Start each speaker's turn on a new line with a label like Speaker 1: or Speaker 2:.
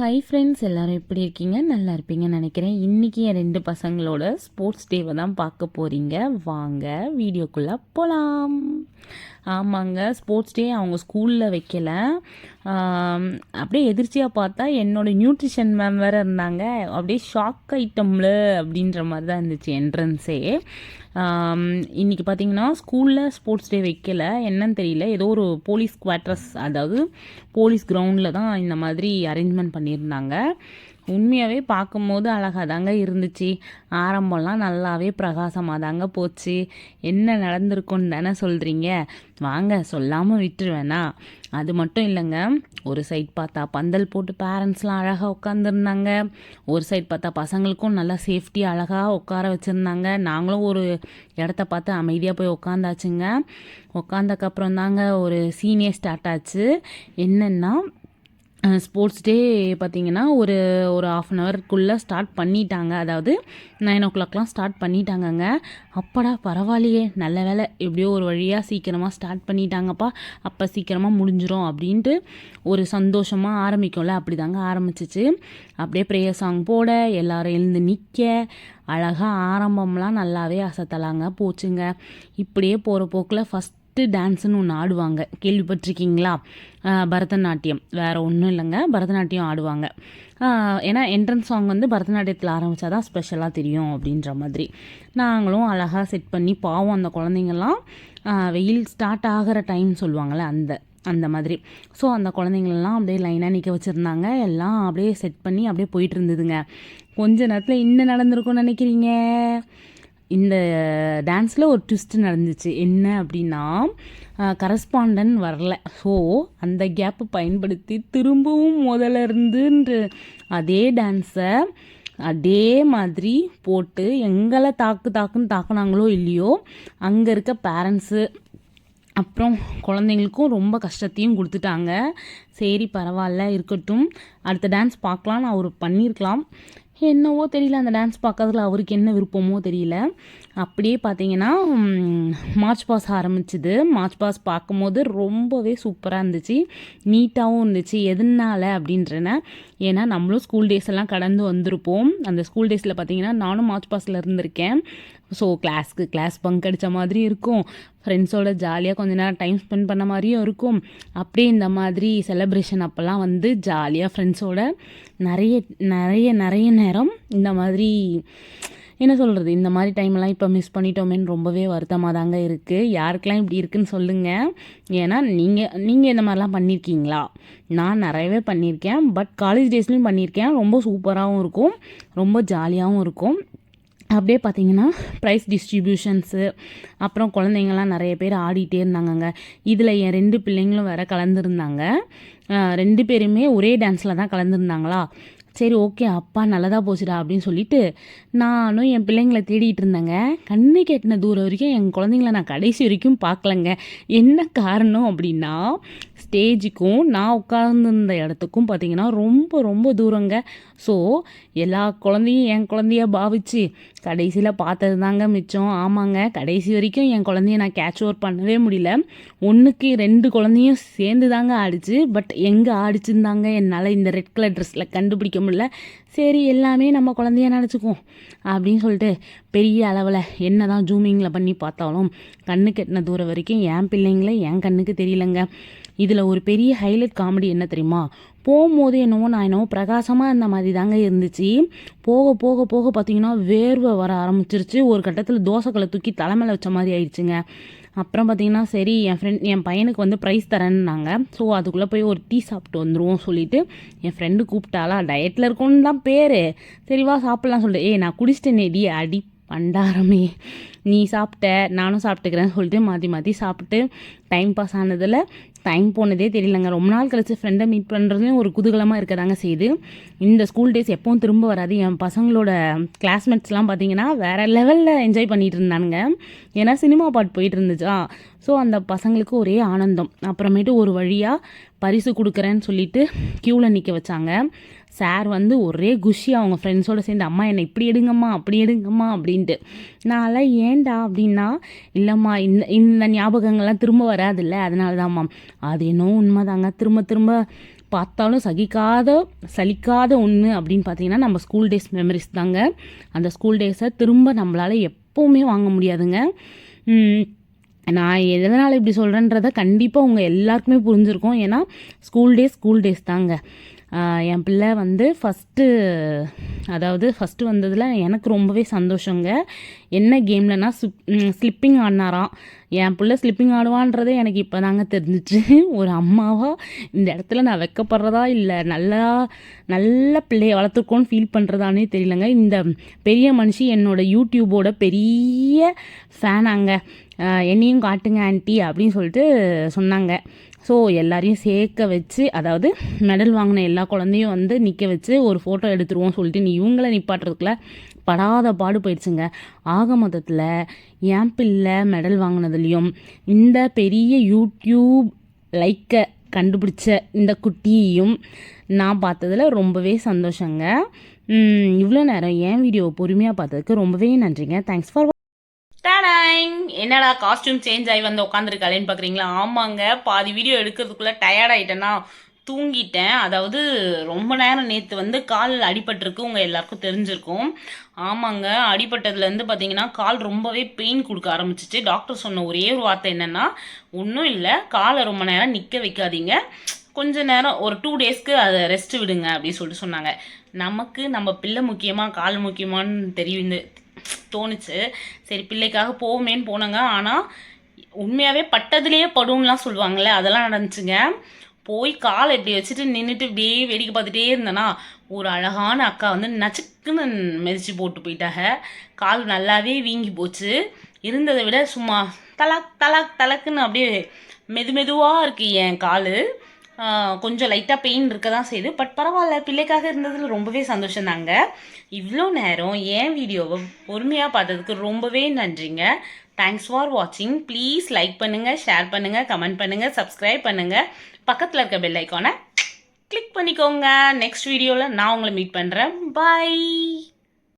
Speaker 1: Hi friends, எல்லோரும் எப்படி இருக்கீங்க? நல்லா இருப்பீங்கன்னு நினைக்கிறேன். இன்றைக்கி என் 2 பசங்களோட ஸ்போர்ட்ஸ் டேவை தான் பார்க்க போகிறீங்க. வாங்க வீடியோக்குள்ளே போகலாம். ஆமாங்க, ஸ்போர்ட்ஸ் டே அவங்க ஸ்கூலில் வைக்கல. அப்படியே எதிர்ச்சியாக பார்த்தா என்னோடய நியூட்ரிஷன் மேம் வேறு இருந்தாங்க. அப்படியே ஷாக் ஐட்டம்ல அப்படின்ற மாதிரி தான் இருந்துச்சு என்ட்ரன்ஸே. இன்றைக்கி பார்த்திங்கன்னா ஸ்கூலில் ஸ்போர்ட்ஸ் டே வைக்கல, என்னன்னு தெரியல. ஏதோ ஒரு போலீஸ் குவார்ட்டர்ஸ், அதாவது போலீஸ் கிரவுண்டில் தான் இந்த மாதிரி அரேஞ்ச்மெண்ட் பண்ணியிருந்தாங்க. உண்மையாகவே பார்க்கும்போது அழகாக தாங்க இருந்துச்சு. ஆரம்பம்லாம் நல்லாவே பிரகாசமாக தாங்க போச்சு. என்ன நடந்திருக்குன்னு தானே சொல்கிறீங்க? வாங்க சொல்லாமல் விட்டுருவேண்ணா. அது மட்டும் இல்லைங்க, ஒரு சைட் பார்த்தா பந்தல் போட்டு பேரண்ட்ஸ்லாம் அழகாக உட்காந்துருந்தாங்க. ஒரு சைட் பார்த்தா பசங்களுக்கும் நல்லா சேஃப்டி அழகாக உட்கார வச்சுருந்தாங்க. நாங்களும் ஒரு இடத்த பார்த்து அமைதியாக போய் உட்காந்தாச்சுங்க. உட்காந்தக்கப்புறம் தாங்க ஒரு சீனியர் ஸ்டார்ட் ஆச்சு. என்னென்னா, ஸ்போர்ட்ஸ் டே பார்த்திங்கன்னா ஒரு 1/2 ஹவருக்குள்ளே ஸ்டார்ட் பண்ணிட்டாங்க. அதாவது 9 o'clockலாம் ஸ்டார்ட் பண்ணிட்டாங்கங்க. அப்படா பரவாயில்லையே, நல்ல வேலை, எப்படியோ ஒரு வழியாக சீக்கிரமாக ஸ்டார்ட் பண்ணிட்டாங்கப்பா, அப்போ சீக்கிரமாக முடிஞ்சிடும் அப்படின்ட்டு ஒரு சந்தோஷமாக ஆரம்பிக்கும்ல, அப்படி தாங்க ஆரம்பிச்சிச்சு. அப்படியே ப்ரேயர் சாங் போட எல்லோரும் எழுந்து நிற்க அழகாக ஆரம்பம்லாம் நல்லாவே அசத்தலாங்க போச்சுங்க. இப்படியே போகிற போக்கில் ஃபஸ்ட் டான்ஸுன்னு ஒன்று ஆடுவாங்க, கேள்விப்பட்டிருக்கீங்களா? பரதநாட்டியம், வேறு ஒன்றும் இல்லைங்க, பரதநாட்டியம் ஆடுவாங்க. ஏன்னா என்ட்ரன்ஸ் சாங் வந்து பரதநாட்டியத்தில் ஆரம்பித்தா தான் ஸ்பெஷலாக தெரியும் அப்படின்ற மாதிரி. நாங்களும் அழகாக செட் பண்ணி, பாவம் அந்த குழந்தைங்கள்லாம் வெயில் ஸ்டார்ட் ஆகிற டைம் சொல்லுவாங்கள்ல, அந்த மாதிரி. ஸோ அந்த குழந்தைங்களெல்லாம் அப்படியே லைனாக நிற்க வச்சுருந்தாங்க. எல்லாம் அப்படியே செட் பண்ணி அப்படியே போயிட்டு இருந்ததுங்க. கொஞ்ச நேரத்தில் என்ன நடந்திருக்கும்னு நினைக்கிறீங்க? இந்த டான்ஸில் ஒரு ட்விஸ்ட் நடந்துச்சு. என்ன அப்படின்னா, கரஸ்பாண்டன் வரல. ஸோ அந்த கேப்பை பயன்படுத்தி திரும்பவும் முதல்ல இருந்துன்ற அதே டான்ஸை அதே மாதிரி போட்டு எங்களை தாக்குன்னு தாக்குனாங்களோ இல்லையோ, அங்கே இருக்க பேரண்ட்ஸு அப்புறம் குழந்தைங்களுக்கும் ரொம்ப கஷ்டத்தையும் கொடுத்துட்டாங்க. சரி பரவாயில்ல, இருக்கட்டும், அடுத்த டான்ஸ் பார்க்கலான்னு அவர் பண்ணியிருக்கலாம். என்னவோ தெரியல, அந்த டான்ஸ் பார்க்கறதுல அவருக்கு என்ன விருப்பமோ தெரியல. அப்படியே பார்த்தீங்கன்னா மார்ச் பாஸ் ஆரம்பிச்சுது. மார்ச் பாஸ் பார்க்கும்போது ரொம்பவே சூப்பராக இருந்துச்சு, நீட்டாகவும் இருந்துச்சு. எதனால அப்படின்றன, ஏன்னா நம்மளும் ஸ்கூல் டேஸ் எல்லாம் கடந்து வந்திருப்போம். அந்த ஸ்கூல் டேஸில் பார்த்தீங்கன்னா நானும் மார்ச் பாஸில் இருந்திருக்கேன். ஸோ கிளாஸ் பங்க் அடித்த மாதிரி இருக்கும், ஃப்ரெண்ட்ஸோட ஜாலியாக கொஞ்ச நேரம் டைம் ஸ்பெண்ட் பண்ண மாதிரியும் இருக்கும். அப்படியே இந்த மாதிரி செலிப்ரேஷன் அப்போல்லாம் வந்து ஜாலியாக ஃப்ரெண்ட்ஸோட நிறைய நிறைய நிறைய நேரம் இந்த மாதிரி, என்ன சொல்கிறது, இந்த மாதிரி டைம்லாம் இப்போ மிஸ் பண்ணிட்டோமேன்னு ரொம்பவே வருத்தமாக தாங்க இருக்குது. யாருக்கெல்லாம் இப்படி இருக்குன்னு சொல்லுங்கள். ஏன்னா நீங்கள் இந்த மாதிரிலாம் பண்ணியிருக்கீங்களா? நான் நிறையவே பண்ணியிருக்கேன். பட் காலேஜ் டேஸ்லேயும் பண்ணியிருக்கேன். ரொம்ப சூப்பராகவும் இருக்கும், ரொம்ப ஜாலியாகவும் இருக்கும். அப்படியே பார்த்தீங்கன்னா ப்ரைஸ் டிஸ்ட்ரிபியூஷன்ஸு, அப்புறம் குழந்தைங்கள்லாம் நிறைய பேர் ஆடிட்டே இருந்தாங்கங்க. இதில் என் 2 பிள்ளைங்களும் வேறு கலந்துருந்தாங்க. 2 பேருமே ஒரே டான்ஸில் தான் கலந்துருந்தாங்களா. சரி ஓகே, அப்பா நல்லதாக போச்சுடா அப்படின்னு சொல்லிட்டு நானும் என் பிள்ளைங்களை தேடிட்டு இருந்தேங்க. கண்ணு கெட்டின தூரம் வரைக்கும் என் குழந்தைங்கள நான் கடைசி வரைக்கும் பார்க்கலங்க. என்ன காரணம் அப்படின்னா, ஸ்டேஜுக்கும் நான் உட்கார்ந்துருந்த இடத்துக்கும் பார்த்திங்கன்னா ரொம்ப ரொம்ப தூரங்க. ஸோ எல்லா குழந்தையும் என் குழந்தைய பாவிச்சு கடைசியில் பார்த்தது தாங்க மிச்சம். ஆமாங்க, கடைசி வரைக்கும் என் குழந்தைய நான் கேட்ச் ஓவர் பண்ணவே முடியல. 1க்கு 2 குழந்தையும் சேர்ந்து தாங்க ஆடிச்சு. பட் எங்கே ஆடிச்சுருந்தாங்க என்னால் இந்த ரெட் கலர் ட்ரெஸ்ஸில் கண்டுபிடிக்க முடியல. சரி எல்லாமே நம்ம குழந்தைய நினச்சிக்குவோம் அப்படின்னு சொல்லிட்டு பெரிய அளவில் என்ன தான் ஜூமிங்கில் பண்ணி பார்த்தாலும் கண்ணு கெட்டின தூரம் வரைக்கும் என் பிள்ளைங்களே என் கண்ணுக்கு தெரியலங்க. இதில் ஒரு பெரிய ஹைலைட் காமெடி என்ன தெரியுமா? போகும்போது என்னவோ பிரகாசமாக இருந்த மாதிரி தாங்க இருந்துச்சு. போக போக போக பார்த்தீங்கன்னா வேர்வை வர ஆரம்பிச்சிருச்சு. ஒரு கட்டத்தில் தோசைக்கல்லை தூக்கி தலைமையில் வச்ச மாதிரி ஆயிடுச்சுங்க. அப்புறம் பார்த்தீங்கன்னா சரி, என் பையனுக்கு வந்து ப்ரைஸ் தரேன்னாங்க. ஸோ அதுக்குள்ளே போய் ஒரு டீ சாப்பிட்டு வந்துடுவோம் சொல்லிவிட்டு என் ஃப்ரெண்டு கூப்பிட்டாளா, டயட்டில் இருக்குன்னு தான் பேர், சரிவா சாப்பிட்லாம் சொல்லிட்டு, நான் குடிச்சிட்டேனே டி அடி பண்டாரமே, நீ சாப்பிட்ட நானும் சாப்பிட்டுக்கிறேன்னு சொல்லிட்டு மாற்றி சாப்பிட்டு டைம் பாஸ் ஆனதில் டைம் போனதே தெரியலங்க. ரொம்ப நாள் கழிச்சு ஃப்ரெண்டை மீட் பண்ணுறதுலையும் ஒரு குதூகலமாக இருக்கதாங்க செய்யுது. இந்த ஸ்கூல் டேஸ் எப்பவும் திரும்ப வராது. என் பசங்களோட கிளாஸ்மேட்ஸ்லாம் பார்த்தீங்கன்னா வேறு லெவலில் என்ஜாய் பண்ணிகிட்டு இருந்தானுங்க. ஏன்னா சினிமா பாட்டு போயிட்டு இருந்துச்சா. ஸோ அந்த பசங்களுக்கு ஒரே ஆனந்தம். அப்புறமேட்டு ஒரு வழியாக பரிசு கொடுக்குறேன்னு சொல்லிட்டு க்யூவில் நிற்க வச்சாங்க. சார் வந்து ஒரே குஷி, அவங்க ஃப்ரெண்ட்ஸோடு சேர்ந்து அம்மா என்னை இப்படி எடுங்கம்மா அப்படி எடுங்கம்மா அப்படின்ட்டு. நான்லாம் ஏண்டா அப்படின்னா, இல்லைம்மா இந்த ஞாபகங்கள்லாம் திரும்ப வராதில்ல, அதனால தான்ம்மா. அது என்னவோ உண்மைதாங்க, திரும்ப திரும்ப பார்த்தாலும் சலிக்காத ஒன்று அப்படின்னு பார்த்தீங்கன்னா நம்ம ஸ்கூல் டேஸ் மெமரிஸ் தாங்க. அந்த ஸ்கூல் டேஸை திரும்ப நம்மளால் எப்போவுமே வாங்க முடியாதுங்க. நான் எதனால் இப்படி சொல்கிறேன்றத கண்டிப்பாக உங்கள் எல்லாருக்குமே புரிஞ்சிருக்கும். ஏன்னா ஸ்கூல் டேஸ் தாங்க. என் பிள்ளை வந்து ஃபஸ்ட்டு வந்ததில் எனக்கு ரொம்பவே சந்தோஷங்க. என்ன கேம்லனா ஸ்லிப்பிங் ஆடினாராம். என் பிள்ளை ஸ்லிப்பிங் ஆடுவான்றதே எனக்கு இப்போ தாங்க தெரிஞ்சிச்சு. ஒரு அம்மாவாக இந்த இடத்துல நான் வெக்கப்படுறதா இல்லை நல்ல பிள்ளையை வளர்த்துருக்கோன்னு ஃபீல் பண்ணுறதானே தெரியலங்க. இந்த பெரிய மனுஷி என்னோட யூடியூபோட பெரிய ஃபேனாங்க. என்னையும் காட்டுங்க ஆன்ட்டி அப்படின்னு சொல்லிட்டு சொன்னாங்க. ஸோ எல்லாரையும் சேர்க்க வச்சு, அதாவது மெடல் வாங்கின எல்லா குழந்தையும் வந்து நிற்க வச்சு ஒரு ஃபோட்டோ எடுத்துருவோம் சொல்லிட்டு இவங்கள நிப்பாட்டுறதுக்குள்ள படாத பாடு போயிடுச்சுங்க. ஆக மொத்தத்தில் என் பிள்ளை மெடல் வாங்கினதுலேயும் இந்த பெரிய யூடியூப் லைக்கை கண்டுபிடிச்ச இந்த குட்டியையும் நான் பார்த்ததில் ரொம்பவே சந்தோஷங்க. இவ்வளோ நேரம் என் வீடியோவை பொறுமையாக பார்த்ததுக்கு ரொம்பவே நன்றிங்க. தேங்க்ஸ் ஃபார் டாடாங். என்னடா காஸ்டியூம் சேஞ்ச் ஆகி வந்து உட்காந்துருக்காளேன்னு பார்க்குறீங்களா? ஆமாங்க, பாதி வீடியோ எடுக்கிறதுக்குள்ளே டயர்ட் ஆகிட்டேன்னா தூங்கிட்டேன். அதாவது ரொம்ப நேரம் நேற்று வந்து கால் அடிபட்டிருக்கு, உங்கள் எல்லாருக்கும் தெரிஞ்சிருக்கும். ஆமாங்க, அடிபட்டதுலேருந்து பார்த்தீங்கன்னா கால் ரொம்பவே பெயின் கொடுக்க ஆரம்பிச்சிச்சு. டாக்டர் சொன்ன ஒரே ஒரு வார்த்தை என்னென்னா, ஒன்றும் இல்லை, காலை ரொம்ப நேரம் நிற்க வைக்காதீங்க, கொஞ்ச நேரம் ஒரு 2 டேஸ்க்கு அதை ரெஸ்ட் விடுங்க அப்படின்னு சொல்லிட்டு சொன்னாங்க. நமக்கு நம்ம பிள்ளை முக்கியமாக கால் முக்கியமானு தோணுச்சு. சரி பிள்ளைக்காக போவோமேன்னு போனாங்க. ஆனால் உண்மையாகவே பட்டதுலேயே படும்லாம் சொல்லுவாங்கள்ல, அதெல்லாம் நடந்துச்சுங்க. போய் கால் இப்படி வச்சுட்டு நின்றுட்டு இப்படியே வேடிக்கை பார்த்துட்டே இருந்தேன்னா ஒரு அழகான அக்கா வந்து நச்சுக்குன்னு மிதிச்சு போட்டு போயிட்டாங்க. கால் நல்லாவே வீங்கி போச்சு. இருந்ததை விட சும்மா தலக்குன்னு அப்படியே மெதுவாக இருக்குது என் கால். கொஞ்சம் லைட்டாக பெயின் இருக்க தான் செய்யுது. பட் பரவாயில்ல, பிள்ளைக்காக இருந்ததில் ரொம்பவே சந்தோஷம்தாங்க. இவ்வளோ நேரம் என் வீடியோவை பொறுமையாக பார்த்ததுக்கு ரொம்பவே நன்றிங்க. தேங்க்ஸ் ஃபார் வாட்சிங். ப்ளீஸ் லைக் பண்ணுங்கள், ஷேர் பண்ணுங்கள், கமெண்ட் பண்ணுங்கள், சப்ஸ்கிரைப் பண்ணுங்கள். பக்கத்தில் இருக்க பெல் ஐக்கானை கிளிக் பண்ணிக்கோங்க. நெக்ஸ்ட் வீடியோவில் நான் உங்களை மீட் பண்ணுறேன். பாய்.